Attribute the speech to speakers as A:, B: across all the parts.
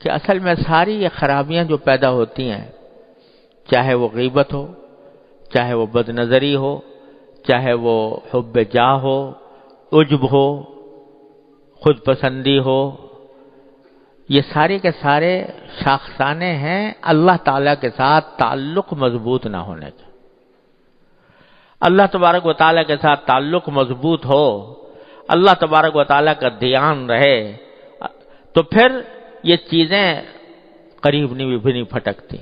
A: کہ اصل میں ساری یہ خرابیاں جو پیدا ہوتی ہیں، چاہے وہ غیبت ہو، چاہے وہ بد نظری ہو، چاہے وہ حب جاہ ہو، عجب ہو، خود پسندی ہو، یہ سارے کے سارے شاخسانے ہیں اللہ تعالیٰ کے ساتھ تعلق مضبوط نہ ہونے کے۔ اللہ تبارک و تعالیٰ کے ساتھ تعلق مضبوط ہو، اللہ تبارک و تعالیٰ کا دھیان رہے، تو پھر یہ چیزیں قریب بھی نہیں پھٹکتی۔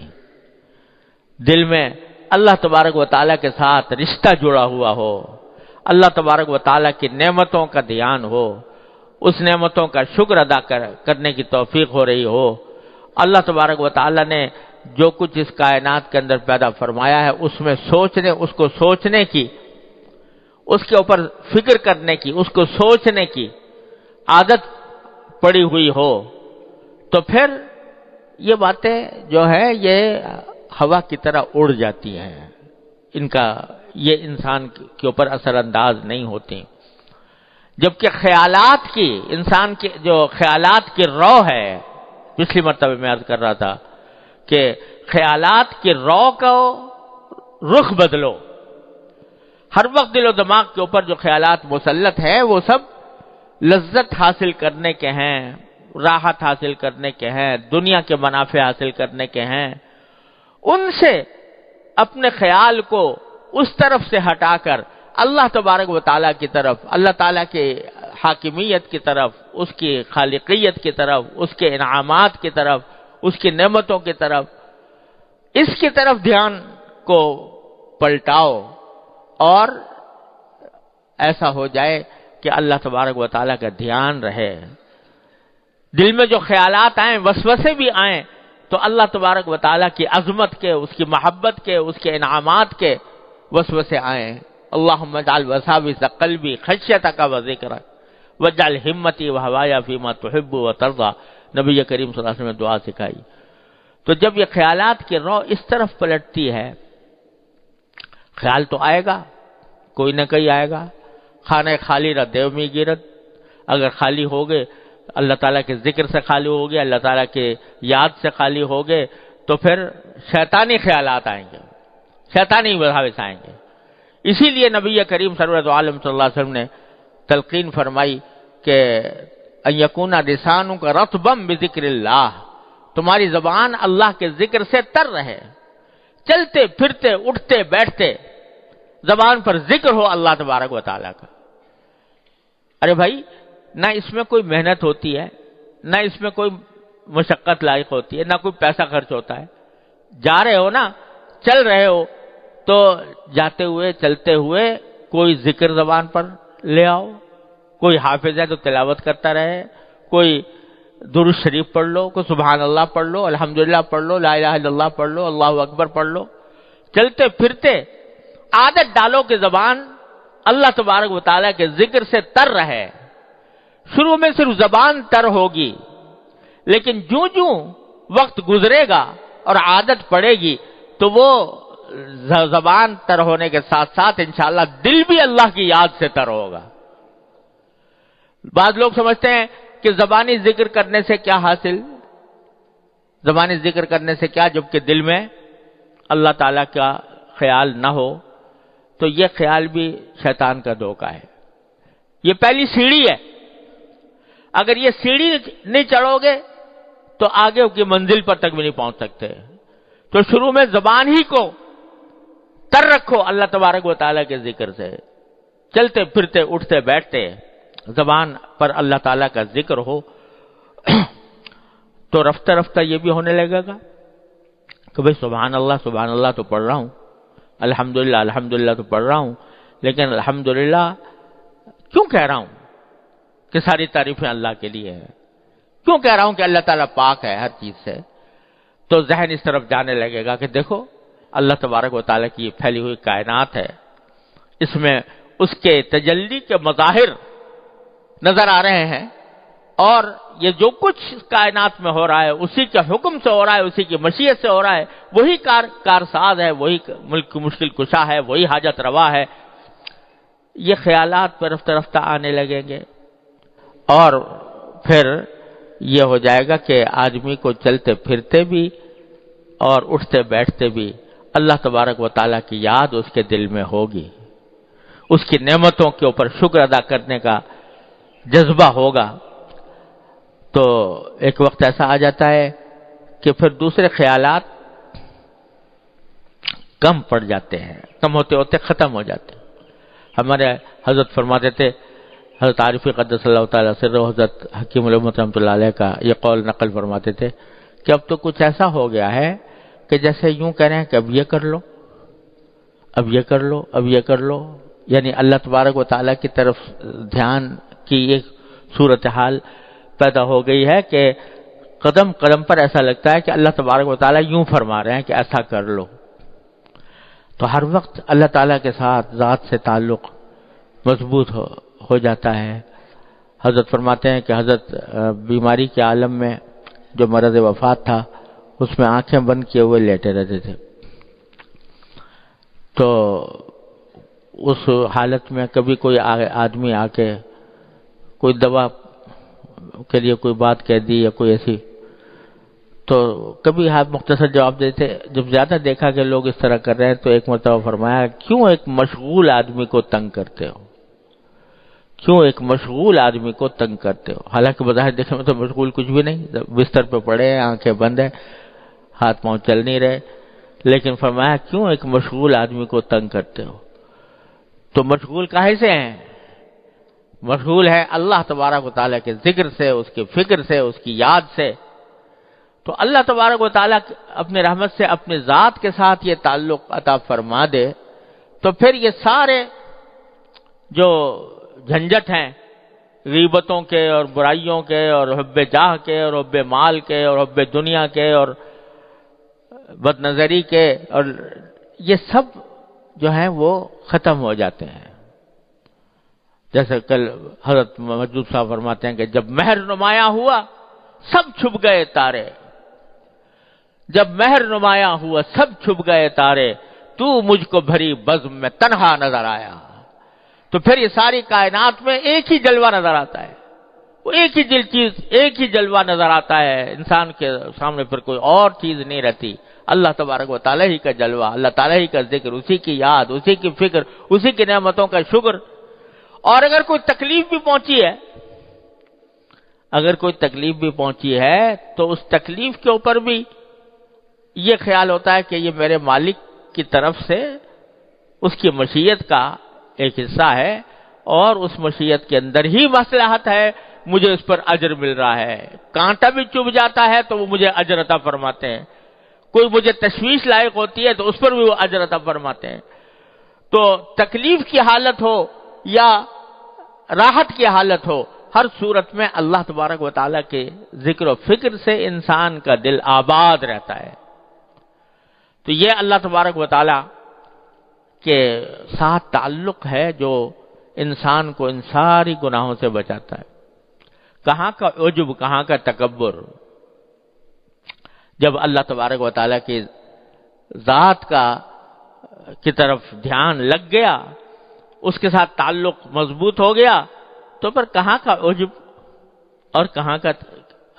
A: دل میں اللہ تبارک و تعالیٰ کے ساتھ رشتہ جڑا ہوا ہو، اللہ تبارک و تعالیٰ کی نعمتوں کا دھیان ہو، اس نعمتوں کا شکر ادا کرنے کی توفیق ہو رہی ہو، اللہ تبارک و تعالیٰ نے جو کچھ اس کائنات کے اندر پیدا فرمایا ہے اس میں اس کو سوچنے کی، اس کے اوپر فکر کرنے کی، اس کو سوچنے کی عادت پڑی ہوئی ہو، تو پھر یہ باتیں جو ہے یہ ہوا کی طرح اڑ جاتی ہیں، یہ انسان کے اوپر اثر انداز نہیں ہوتی۔ جبکہ خیالات کی، انسان کے جو خیالات کی رو ہے، پچھلی مرتبہ میں عرض کر رہا تھا کہ خیالات کی رو کو رخ بدلو۔ ہر وقت دل و دماغ کے اوپر جو خیالات مسلط ہیں وہ سب لذت حاصل کرنے کے ہیں، راحت حاصل کرنے کے ہیں، دنیا کے منافع حاصل کرنے کے ہیں۔ ان سے اپنے خیال کو اس طرف سے ہٹا کر اللہ تبارک و تعالیٰ کی طرف، اللہ تعالیٰ کے حاکمیت کی طرف، اس کی خالقیت کی طرف، اس کے انعامات کی طرف، اس کی نعمتوں کی طرف، اس کی طرف دھیان کو پلٹاؤ، اور ایسا ہو جائے کہ اللہ تبارک و تعالیٰ کا دھیان رہے۔ دل میں جو خیالات آئیں، وسوسے بھی آئیں، تو اللہ تبارک و تعالیٰ کی عظمت کے، اس کی محبت کے، اس کے انعامات کے وسوسے آئیں۔ اللہم اجعل وساوس قلبی خشیتک و ذکرک واجعل ہمتی و ہوایا فیما تحب و ترضی، نبی کریم صلی اللہ علیہ وسلم نے دعا سکھائی۔ تو جب یہ خیالات کی رو اس طرف پلٹتی ہے، خیال تو آئے گا، کوئی نہ کوئی آئے گا۔ خانہ خالی رہ دیو می گیرت، اگر خالی ہو گئے، اللہ تعالیٰ کے ذکر سے خالی ہو گئے، اللہ تعالیٰ کے یاد سے خالی ہو گئے، تو پھر شیطانی خیالات آئیں گے، شیطانی وساوس آئیں گے۔ اسی لیے نبی کریم سرور عالم صلی اللہ علیہ وسلم نے تلقین فرمائی کہ ان یکون لسانک رطبا بذکر اللہ، تمہاری زبان اللہ کے ذکر سے تر رہے، چلتے پھرتے اٹھتے بیٹھتے زبان پر ذکر ہو اللہ تبارک و تعالیٰ کا۔ ارے بھائی، نہ اس میں کوئی محنت ہوتی ہے، نہ اس میں کوئی مشقت لائق ہوتی ہے، نہ کوئی پیسہ خرچ ہوتا ہے۔ جا رہے ہو نا، چل رہے ہو، تو جاتے ہوئے چلتے ہوئے کوئی ذکر زبان پر لے آؤ، کوئی حافظ ہے تو تلاوت کرتا رہے، کوئی درود شریف پڑھ لو، کوئی سبحان اللہ پڑھ لو، الحمدللہ پڑھ لو، لا الہ الا اللہ پڑھ لو، اللہ اکبر پڑھ لو۔ چلتے پھرتے عادت ڈالو کہ زبان اللہ تبارک و تعالیٰ کے ذکر سے تر رہے۔ شروع میں صرف زبان تر ہوگی، لیکن جوں وقت گزرے گا اور عادت پڑے گی تو وہ زبان تر ہونے کے ساتھ ساتھ انشاءاللہ دل بھی اللہ کی یاد سے تر ہوگا۔ بعض لوگ سمجھتے ہیں کہ زبانی ذکر کرنے سے کیا حاصل، زبانی ذکر کرنے سے کیا، جبکہ دل میں اللہ تعالیٰ کا خیال نہ ہو، تو یہ خیال بھی شیطان کا دھوکہ ہے۔ یہ پہلی سیڑھی ہے، اگر یہ سیڑھی نہیں چڑھو گے تو آگے کی منزل پر تک بھی نہیں پہنچ سکتے۔ تو شروع میں زبان ہی کو تر رکھو اللہ تبارک و تعالیٰ کے ذکر سے، چلتے پھرتے اٹھتے بیٹھتے زبان پر اللہ تعالیٰ کا ذکر ہو، تو رفتہ رفتہ یہ بھی ہونے لگے گا کہ بھئی سبحان اللہ تو پڑھ رہا ہوں، الحمدللہ تو پڑھ رہا ہوں، لیکن الحمدللہ کیوں کہہ رہا ہوں کہ ساری تعریفیں اللہ کے لیے ہیں، کیوں کہہ رہا ہوں کہ اللہ تعالیٰ پاک ہے ہر چیز سے؟ تو ذہن اس طرف جانے لگے گا کہ دیکھو اللہ تبارک و تعالیٰ کی یہ پھیلی ہوئی کائنات ہے، اس میں اس کے تجلی کے مظاہر نظر آ رہے ہیں، اور یہ جو کچھ کائنات میں ہو رہا ہے اسی کے حکم سے ہو رہا ہے، اسی کی مشیت سے ہو رہا ہے، وہی کارساز ہے، وہی ملک کی مشکل کشا ہے، وہی حاجت روا ہے۔ یہ خیالات پر رفتہ رفتہ آنے لگیں گے، اور پھر یہ ہو جائے گا کہ آدمی کو چلتے پھرتے بھی اور اٹھتے بیٹھتے بھی اللہ تبارک و تعالیٰ کی یاد اس کے دل میں ہوگی، اس کی نعمتوں کے اوپر شکر ادا کرنے کا جذبہ ہوگا۔ تو ایک وقت ایسا آ جاتا ہے کہ پھر دوسرے خیالات کم پڑ جاتے ہیں، کم ہوتے ہوتے ختم ہو جاتے ہیں۔ ہمارے حضرت فرماتے تھے، حضرت عارفی قدس اللہ تعالیٰ سرہ، حضرت حکیم الامت رحمۃ اللہ علیہ کا یہ قول نقل فرماتے تھے کہ اب تو کچھ ایسا ہو گیا ہے کہ جیسے یوں کہہ رہے ہیں کہ اب یہ کر لو، اب یہ کر لو، اب یہ کر لو، یعنی اللہ تبارک و تعالیٰ کی طرف دھیان کی ایک صورتحال پیدا ہو گئی ہے کہ قدم قدم پر ایسا لگتا ہے کہ اللہ تبارک و تعالیٰ یوں فرما رہے ہیں کہ ایسا کر لو۔ تو ہر وقت اللہ تعالیٰ کے ساتھ ذات سے تعلق مضبوط ہو جاتا ہے۔ حضرت فرماتے ہیں کہ حضرت بیماری کے عالم میں جو مرض وفات تھا اس میں آنکھیں بند کیے ہوئے لیٹے رہتے تھے، تو اس حالت میں کبھی کوئی آدمی آ کے کوئی دوا کے لیے کوئی بات کہہ دی یا کوئی ایسی، تو کبھی آپ مختصر جواب دیتے۔ جب زیادہ دیکھا کہ لوگ اس طرح کر رہے ہیں تو ایک مرتبہ فرمایا، کیوں ایک مشغول آدمی کو تنگ کرتے ہو، کیوں ایک مشغول آدمی کو تنگ کرتے ہو؟ حالانکہ بظاہر دیکھنے میں تو مشغول کچھ بھی نہیں، بستر پہ پڑے ہیں، آنکھیں بند ہیں، ہاتھ پاؤں چل نہیں رہے، لیکن فرمایا کیوں ایک مشغول آدمی کو تنگ کرتے ہو؟ تو مشغول کاہے سے ہیں؟ مشغول ہے اللہ تبارک و تعالیٰ کے ذکر سے، اس کی فکر سے، اس کی یاد سے۔ تو اللہ تبارک و تعالیٰ اپنے رحمت سے اپنے ذات کے ساتھ یہ تعلق عطا فرما دے تو پھر یہ سارے جو جھنجٹ ہیں غیبتوں کے اور برائیوں کے اور حب جاہ کے اور حب مال کے اور حب دنیا کے اور بد نظری کے، اور یہ سب جو ہیں وہ ختم ہو جاتے ہیں۔ جیسے کل حضرت مجدود صاحب فرماتے ہیں کہ جب مہر نمایاں ہوا سب چھپ گئے تارے، جب مہر نمایاں ہوا سب چھپ گئے تارے، تو مجھ کو بھری بزم میں تنہا نظر آیا۔ تو پھر یہ ساری کائنات میں ایک ہی جلوہ نظر آتا ہے، وہ ایک ہی چیز، ایک ہی جلوہ نظر آتا ہے، انسان کے سامنے پھر کوئی اور چیز نہیں رہتی، اللہ تبارک و تعالیٰ ہی کا جلوہ، اللہ تعالیٰ ہی کا ذکر، اسی کی یاد، اسی کی فکر، اسی کی نعمتوں کا شکر۔ اور اگر کوئی تکلیف بھی پہنچی ہے، اگر کوئی تکلیف بھی پہنچی ہے تو اس تکلیف کے اوپر بھی یہ خیال ہوتا ہے کہ یہ میرے مالک کی طرف سے اس کی مشیت کا ایک حصہ ہے، اور اس مشیت کے اندر ہی مصلحت ہے، مجھے اس پر اجر مل رہا ہے۔ کانٹا بھی چبھ جاتا ہے تو وہ مجھے اجر عطا فرماتے ہیں، کوئی مجھے تشویش لائق ہوتی ہے تو اس پر بھی وہ اجر عطا فرماتے ہیں۔ تو تکلیف کی حالت ہو یا راحت کی حالت ہو، ہر صورت میں اللہ تبارک و تعالیٰ کے ذکر و فکر سے انسان کا دل آباد رہتا ہے۔ تو یہ اللہ تبارک و تعالیٰ کے ساتھ تعلق ہے جو انسان کو ان ساری گناہوں سے بچاتا ہے۔ کہاں کا عجب، کہاں کا تکبر؟ جب اللہ تبارک و تعالیٰ کی ذات کی طرف دھیان لگ گیا، اس کے ساتھ تعلق مضبوط ہو گیا، تو پھر کہاں کا عجب اور کہاں کا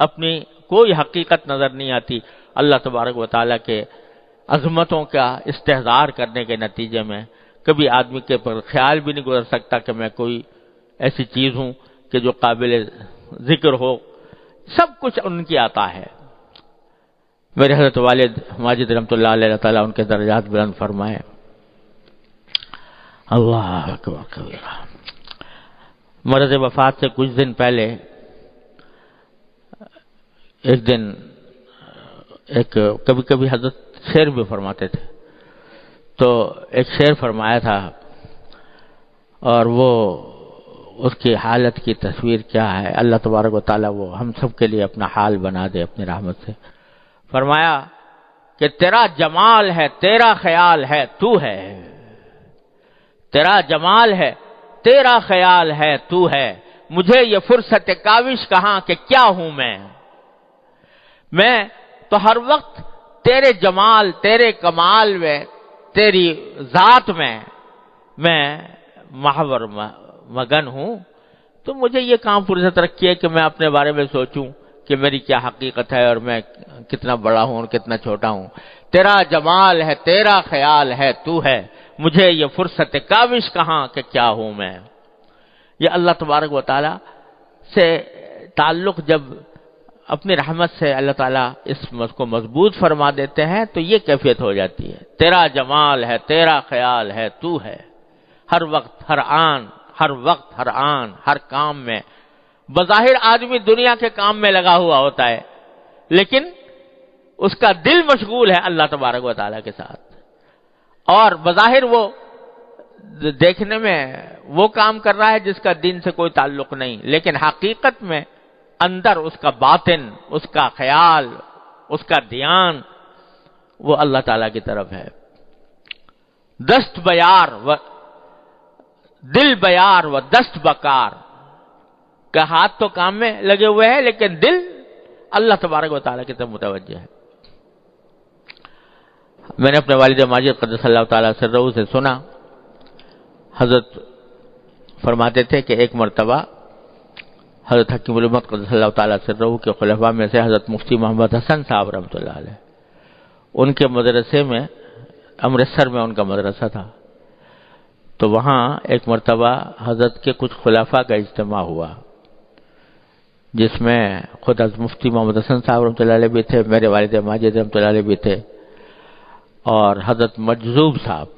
A: اپنی کوئی حقیقت نظر نہیں آتی۔ اللہ تبارک و تعالیٰ کے عظمتوں کا استحضار کرنے کے نتیجے میں کبھی آدمی کے پر خیال بھی نہیں گزر سکتا کہ میں کوئی ایسی چیز ہوں کہ جو قابل ذکر ہو، سب کچھ ان کی عطا ہے۔ میرے حضرت والد ماجد رحمۃ اللہ علیہ تعالیٰ ان کے درجات بلند فرمائے۔ اللہ اکبر کبیرہ۔ مرض وفات سے کچھ دن پہلے ایک دن کبھی کبھی حضرت شعر بھی فرماتے تھے، تو ایک شعر فرمایا تھا، اور وہ اس کی حالت کی تصویر کیا ہے، اللہ تبارک و تعالیٰ وہ ہم سب کے لیے اپنا حال بنا دے اپنی رحمت سے۔ فرمایا کہ تیرا جمال ہے، تیرا خیال ہے، تو ہے، تیرا جمال ہے، تیرا خیال ہے، تو ہے، مجھے یہ فرصت کاوش کہاں کہ کیا ہوں میں تو ہر وقت تیرے جمال، تیرے کمال میں، تیری ذات میں محور مگن ہوں، تو مجھے یہ کام فرصت رکھی ہے کہ میں اپنے بارے میں سوچوں کہ میری کیا حقیقت ہے اور میں کتنا بڑا ہوں اور کتنا چھوٹا ہوں. تیرا جمال ہے، تیرا خیال ہے، تو ہے، مجھے یہ فرصت کاوش کہاں کہ کیا ہوں میں. یہ اللہ تبارک و تعالی سے تعلق جب اپنی رحمت سے اللہ تعالیٰ اس کو مضبوط فرما دیتے ہیں تو یہ کیفیت ہو جاتی ہے. تیرا جمال ہے، تیرا خیال ہے، تو ہے، ہر وقت، ہر آن، ہر وقت، ہر آن، ہر کام میں. بظاہر آدمی دنیا کے کام میں لگا ہوا ہوتا ہے، لیکن اس کا دل مشغول ہے اللہ تبارک و تعالیٰ کے ساتھ. اور بظاہر وہ دیکھنے میں وہ کام کر رہا ہے جس کا دین سے کوئی تعلق نہیں، لیکن حقیقت میں اندر اس کا باطن، اس کا خیال، اس کا دھیان وہ اللہ تعالیٰ کی طرف ہے. دست بیار و دل بیار و دست بکار، کہ ہاتھ تو کام میں لگے ہوئے ہیں لیکن دل اللہ تبارک و تعالیٰ کی طرف متوجہ ہے. میں نے اپنے والد ماجد قدس اللہ تعالیٰ سرہ سے سنا، حضرت فرماتے تھے کہ ایک مرتبہ حضرت حکیم الامت قدس اللہ تعالیٰ سرہ کے خلفاء میں سے حضرت مفتی محمد حسن صاحب رحمۃ اللہ علیہ، ان کے مدرسے میں، امرتسر میں ان کا مدرسہ تھا، تو وہاں ایک مرتبہ حضرت کے کچھ خلفاء کا اجتماع ہوا، جس میں خود حضرت مفتی محمد حسن صاحب رحمۃ اللہ علیہ بھی تھے، میرے والد ماجد رحمۃ اللہ علیہ بھی تھے، اور حضرت مجذوب صاحب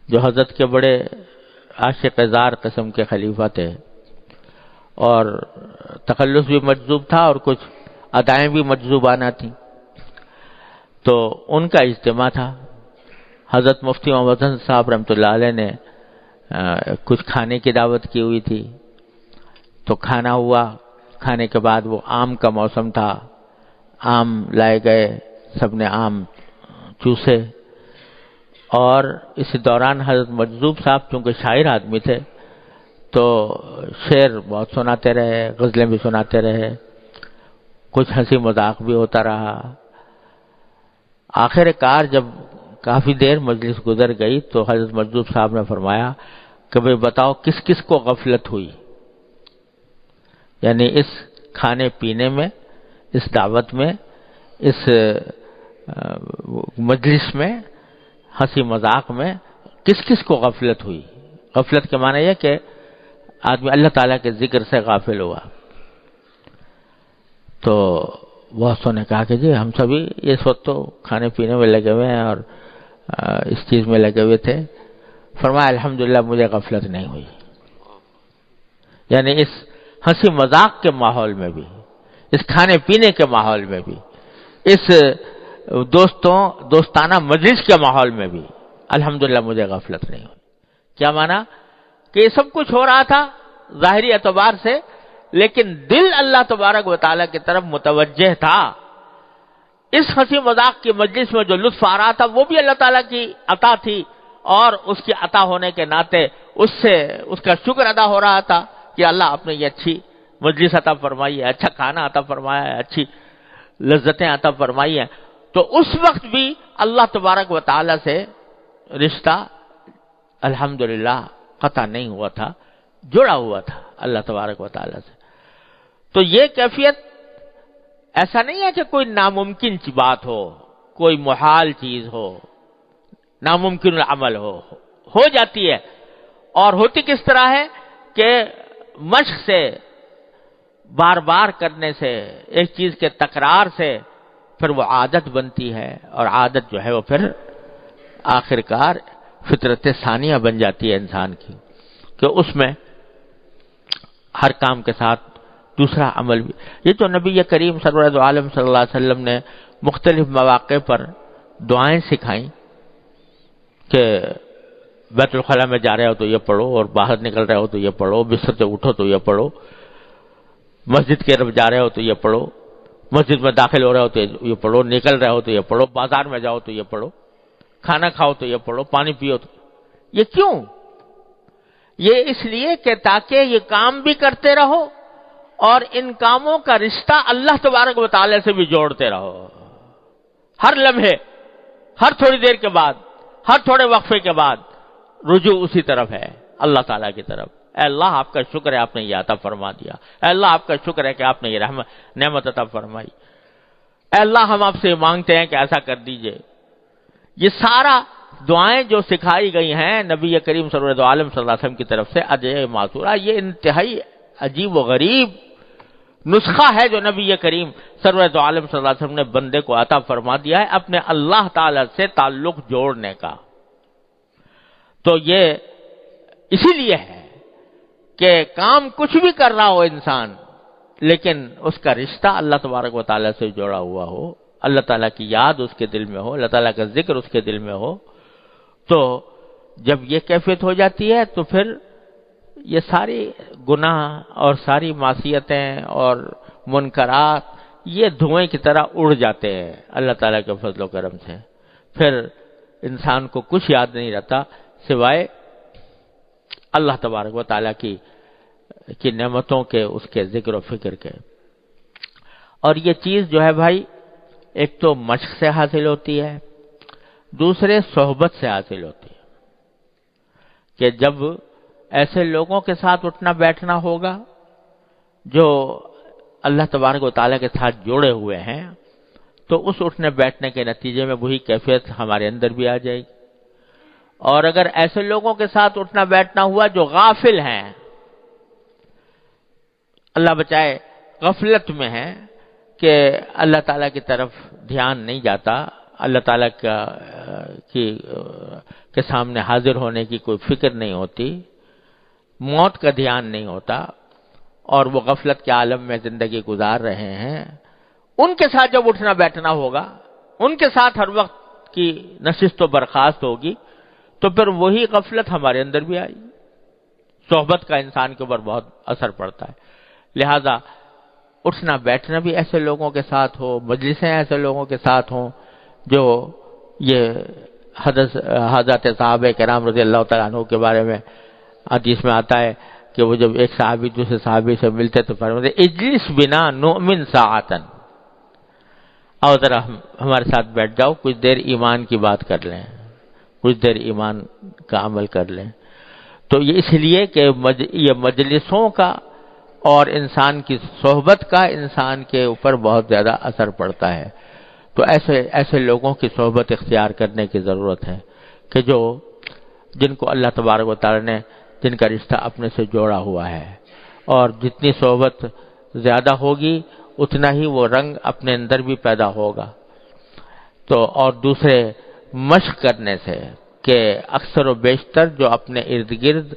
A: جو حضرت کے بڑے عاشق زار قسم کے خلیفہ تھے، اور تخلص بھی مجذوب تھا اور کچھ ادائیں بھی مجذوبانہ تھیں. تو ان کا اجتماع تھا. حضرت مفتی محمد حسن صاحب رحمۃ اللہ علیہ نے کچھ کھانے کی دعوت کی ہوئی تھی، تو کھانا ہوا. کھانے کے بعد وہ آم کا موسم تھا، آم لائے گئے، سب نے آم چوسے، اور اس دوران حضرت مجذوب صاحب چونکہ شاعر آدمی تھے تو شعر بہت سناتے رہے، غزلیں بھی سناتے رہے، کچھ ہنسی مذاق بھی ہوتا رہا. آخر کار جب کافی دیر مجلس گزر گئی تو حضرت مجذوب صاحب نے فرمایا کہ بھئی بتاؤ کس کس کو غفلت ہوئی، یعنی اس کھانے پینے میں، اس دعوت میں، اس مجلس میں، ہنسی مذاق میں کس کس کو غفلت ہوئی. غفلت کے معنی یہ کہ آدمی اللہ تعالیٰ کے ذکر سے غافل ہوا. تو بہت نے کہا کہ جی ہم سبھی اس وقت تو کھانے پینے میں لگے ہوئے ہیں اور اس چیز میں لگے ہوئے تھے. فرمایا الحمدللہ مجھے غفلت نہیں ہوئی. یعنی اس ہنسی مذاق کے ماحول میں بھی، اس کھانے پینے کے ماحول میں بھی، اس دوستانہ مجلس کے ماحول میں بھی الحمدللہ مجھے غفلت نہیں ہوئی. کیا معنی کہ یہ سب کچھ ہو رہا تھا ظاہری اعتبار سے، لیکن دل اللہ تبارک و تعالیٰ کی طرف متوجہ تھا. اس ہنسی مذاق کی مجلس میں جو لطف آ رہا تھا وہ بھی اللہ تعالیٰ کی عطا تھی، اور اس کی عطا ہونے کے ناطے اس سے اس کا شکر ادا ہو رہا تھا کہ اللہ آپ نے یہ اچھی مجلس عطا فرمائی ہے، اچھا کھانا عطا فرمایا ہے، اچھی لذتیں عطا فرمائی ہیں. تو اس وقت بھی اللہ تبارک و تعالیٰ سے رشتہ الحمدللہ قطع نہیں ہوا تھا، جڑا ہوا تھا اللہ تبارک و تعالیٰ سے. تو یہ کیفیت ایسا نہیں ہے کہ کوئی ناممکن بات ہو، کوئی محال چیز ہو، ناممکن العمل ہو جاتی ہے. اور ہوتی کس طرح ہے کہ مشق سے، بار بار کرنے سے، ایک چیز کے تکرار سے پھر وہ عادت بنتی ہے، اور عادت جو ہے وہ پھر آخر کار فطرت ثانیہ بن جاتی ہے انسان کی، کہ اس میں ہر کام کے ساتھ دوسرا عمل بھی. یہ تو نبی کریم سرور عالم صلی اللہ علیہ وسلم نے مختلف مواقع پر دعائیں سکھائیں کہ بیت الخلاء میں جا رہے ہو تو یہ پڑھو، اور باہر نکل رہے ہو تو یہ پڑھو، بستر سے اٹھو تو یہ پڑھو، مسجد کی طرف جا رہے ہو تو یہ پڑھو، مسجد میں داخل ہو رہے ہو تو یہ پڑھو، نکل رہے ہو تو یہ پڑھو، بازار میں جاؤ تو یہ پڑھو، کھانا کھاؤ تو یہ پڑھو، پانی پیو تو. یہ کیوں؟ یہ اس لیے کہ تاکہ یہ کام بھی کرتے رہو اور ان کاموں کا رشتہ اللہ تبارک و تعالی سے بھی جوڑتے رہو. ہر لمحے، ہر تھوڑی دیر کے بعد، ہر تھوڑے وقفے کے بعد رجوع اسی طرف ہے، اللہ تعالیٰ کی طرف. اے اللہ آپ کا شکر ہے آپ نے یہ عطا فرما دیا، اے اللہ آپ کا شکر ہے کہ آپ نے یہ نعمت عطا فرمائی، اے اللہ ہم آپ سے مانگتے ہیں کہ ایسا کر دیجئے۔ یہ سارا دعائیں جو سکھائی گئی ہیں نبی کریم سرور عالم صلی اللہ علیہ وسلم کی طرف سے ادعیہ ماثورہ، یہ انتہائی عجیب و غریب نسخہ ہے جو نبی کریم سرور عالم صلی اللہ علیہ وسلم نے بندے کو عطا فرما دیا ہے اپنے اللہ تعالی سے تعلق جوڑنے کا۔ تو یہ اسی لیے ہے کہ کام کچھ بھی کر رہا ہو انسان، لیکن اس کا رشتہ اللہ تبارک و تعالیٰ سے جڑا ہوا ہو، اللہ تعالیٰ کی یاد اس کے دل میں ہو، اللہ تعالیٰ کا ذکر اس کے دل میں ہو، تو جب یہ کیفیت ہو جاتی ہے تو پھر یہ ساری گناہ اور ساری معصیتیں اور منکرات یہ دھوئیں کی طرح اڑ جاتے ہیں اللہ تعالیٰ کے فضل و کرم سے۔ پھر انسان کو کچھ یاد نہیں رہتا سوائے اللہ تبارک و تعالیٰ کی نعمتوں کے، اس کے ذکر و فکر کے۔ اور یہ چیز جو ہے بھائی ایک تو مشق سے حاصل ہوتی ہے، دوسرے صحبت سے حاصل ہوتی ہے، کہ جب ایسے لوگوں کے ساتھ اٹھنا بیٹھنا ہوگا جو اللہ تبارک و تعالیٰ کے ساتھ جوڑے ہوئے ہیں، تو اس اٹھنے بیٹھنے کے نتیجے میں وہی کیفیت ہمارے اندر بھی آ جائے گی۔ اور اگر ایسے لوگوں کے ساتھ اٹھنا بیٹھنا ہوا جو غافل ہیں، اللہ بچائے غفلت میں ہیں، کہ اللہ تعالیٰ کی طرف دھیان نہیں جاتا، اللہ تعالیٰ کے سامنے حاضر ہونے کی کوئی فکر نہیں ہوتی، موت کا دھیان نہیں ہوتا، اور وہ غفلت کے عالم میں زندگی گزار رہے ہیں، ان کے ساتھ جب اٹھنا بیٹھنا ہوگا، ان کے ساتھ ہر وقت کی نشست و برخاست ہوگی، تو پھر وہی غفلت ہمارے اندر بھی آئی۔ صحبت کا انسان کے اوپر بہت اثر پڑتا ہے، لہذا اٹھنا بیٹھنا بھی ایسے لوگوں کے ساتھ ہو، مجلسیں ایسے لوگوں کے ساتھ ہوں جو یہ حضرت صحابہ کرام رضی اللہ تعالیٰ عنہ کے بارے میں حدیث میں آتا ہے کہ وہ جب ایک صحابی دوسرے صحابی سے ملتے تو فرماتے اجلس بنا نؤمن ساعتن، آؤ ذرا ہمارے ساتھ بیٹھ جاؤ، کچھ دیر ایمان کی بات کر لیں، کچھ دیر ایمان کا عمل کر لیں۔ تو یہ اس لیے کہ یہ مجلسوں کا اور انسان کی صحبت کا انسان کے اوپر بہت زیادہ اثر پڑتا ہے۔ تو ایسے لوگوں کی صحبت اختیار کرنے کی ضرورت ہے کہ جن کو اللہ تبارک و تعالی نے جن کا رشتہ اپنے سے جوڑا ہوا ہے، اور جتنی صحبت زیادہ ہوگی اتنا ہی وہ رنگ اپنے اندر بھی پیدا ہوگا۔ تو اور دوسرے مشق کرنے سے کہ اکثر و بیشتر جو اپنے ارد گرد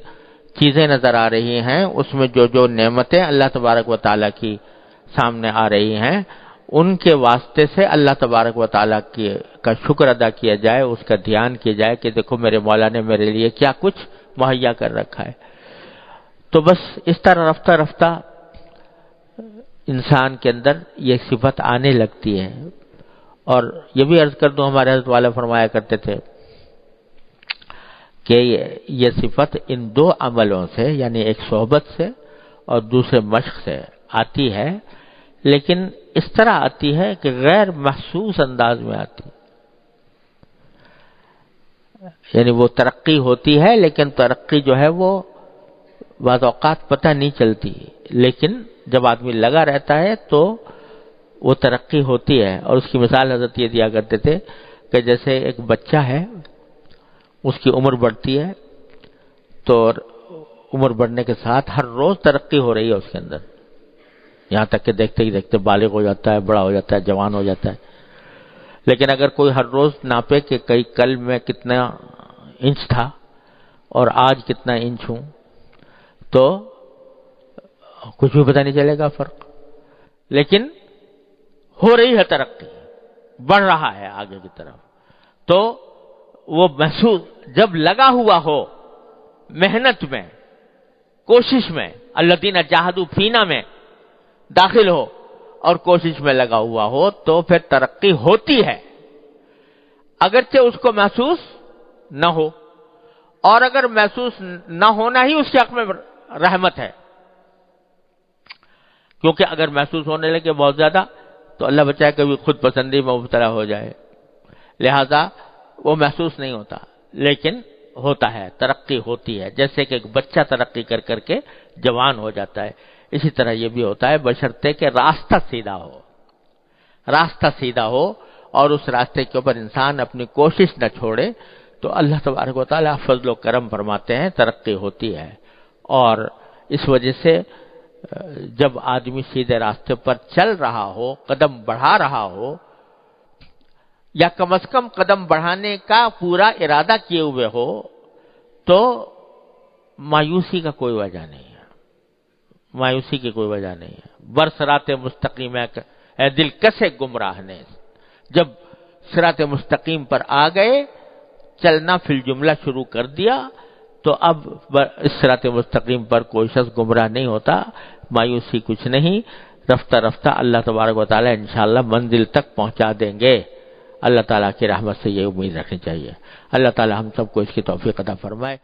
A: چیزیں نظر آ رہی ہیں اس میں جو نعمتیں اللہ تبارک و تعالیٰ کی سامنے آ رہی ہیں، ان کے واسطے سے اللہ تبارک و تعالیٰ کا شکر ادا کیا جائے، اس کا دھیان کیا جائے کہ دیکھو میرے مولا نے میرے لیے کیا کچھ مہیا کر رکھا ہے۔ تو بس اس طرح رفتہ رفتہ انسان کے اندر یہ صفت آنے لگتی ہے۔ اور یہ بھی عرض کر دوں، ہمارے حضرت والا فرمایا کرتے تھے کہ یہ صفت ان دو عملوں سے، یعنی ایک صحبت سے اور دوسرے مشق سے آتی ہے، لیکن اس طرح آتی ہے کہ غیر محسوس انداز میں آتی ہے، یعنی وہ ترقی ہوتی ہے لیکن ترقی جو ہے وہ بعض اوقات پتہ نہیں چلتی، لیکن جب آدمی لگا رہتا ہے تو وہ ترقی ہوتی ہے۔ اور اس کی مثال حضرت یہ دیا کرتے تھے کہ جیسے ایک بچہ ہے، اس کی عمر بڑھتی ہے، تو عمر بڑھنے کے ساتھ ہر روز ترقی ہو رہی ہے اس کے اندر، یہاں تک کہ دیکھتے ہی دیکھتے بالغ ہو جاتا ہے، بڑا ہو جاتا ہے، جوان ہو جاتا ہے۔ لیکن اگر کوئی ہر روز ناپے کہ کل میں کتنا انچ تھا اور آج کتنا انچ ہوں، تو کچھ بھی پتہ نہیں چلے گا فرق، لیکن ہو رہی ہے ترقی، بڑھ رہا ہے آگے کی طرف۔ تو وہ محسوس جب لگا ہوا ہو محنت میں، کوشش میں، الذین جاہدوا فینا میں داخل ہو اور کوشش میں لگا ہوا ہو، تو پھر ترقی ہوتی ہے، اگرچہ اس کو محسوس نہ ہو، اور اگر محسوس نہ ہونا ہی اس کے حق میں رحمت ہے، کیونکہ اگر محسوس ہونے لگے بہت زیادہ تو اللہ بچائے کبھی خود پسندی میں مبتلا ہو جائے، لہذا وہ محسوس نہیں ہوتا، لیکن ہوتا ہے، ترقی ہوتی ہے، جیسے کہ ایک بچہ ترقی کر کر کے جوان ہو جاتا ہے، اسی طرح یہ بھی ہوتا ہے، بشرطے کہ راستہ سیدھا ہو، راستہ سیدھا ہو اور اس راستے کے اوپر انسان اپنی کوشش نہ چھوڑے تو اللہ تبارک و تعالیٰ فضل و کرم فرماتے ہیں، ترقی ہوتی ہے۔ اور اس وجہ سے جب آدمی سیدھے راستے پر چل رہا ہو، قدم بڑھا رہا ہو، یا کم از کم قدم بڑھانے کا پورا ارادہ کیے ہوئے ہو، تو مایوسی کا کوئی وجہ نہیں ہے، مایوسی کی کوئی وجہ نہیں ہے۔ برصراط مستقیم ہے اے دل کسے گمراہ نے، جب صراط مستقیم پر آ گئے، چلنا فی الجملہ شروع کر دیا، تو اب اس صراط مستقیم پر کوئی شخص گمراہ نہیں ہوتا، مایوسی کچھ نہیں، رفتہ رفتہ اللہ تبارک و تعالی انشاءاللہ منزل تک پہنچا دیں گے۔ اللہ تعالیٰ کی رحمت سے یہ امید رکھنی چاہیے۔ اللہ تعالیٰ ہم سب کو اس کی توفیق عطا فرمائے۔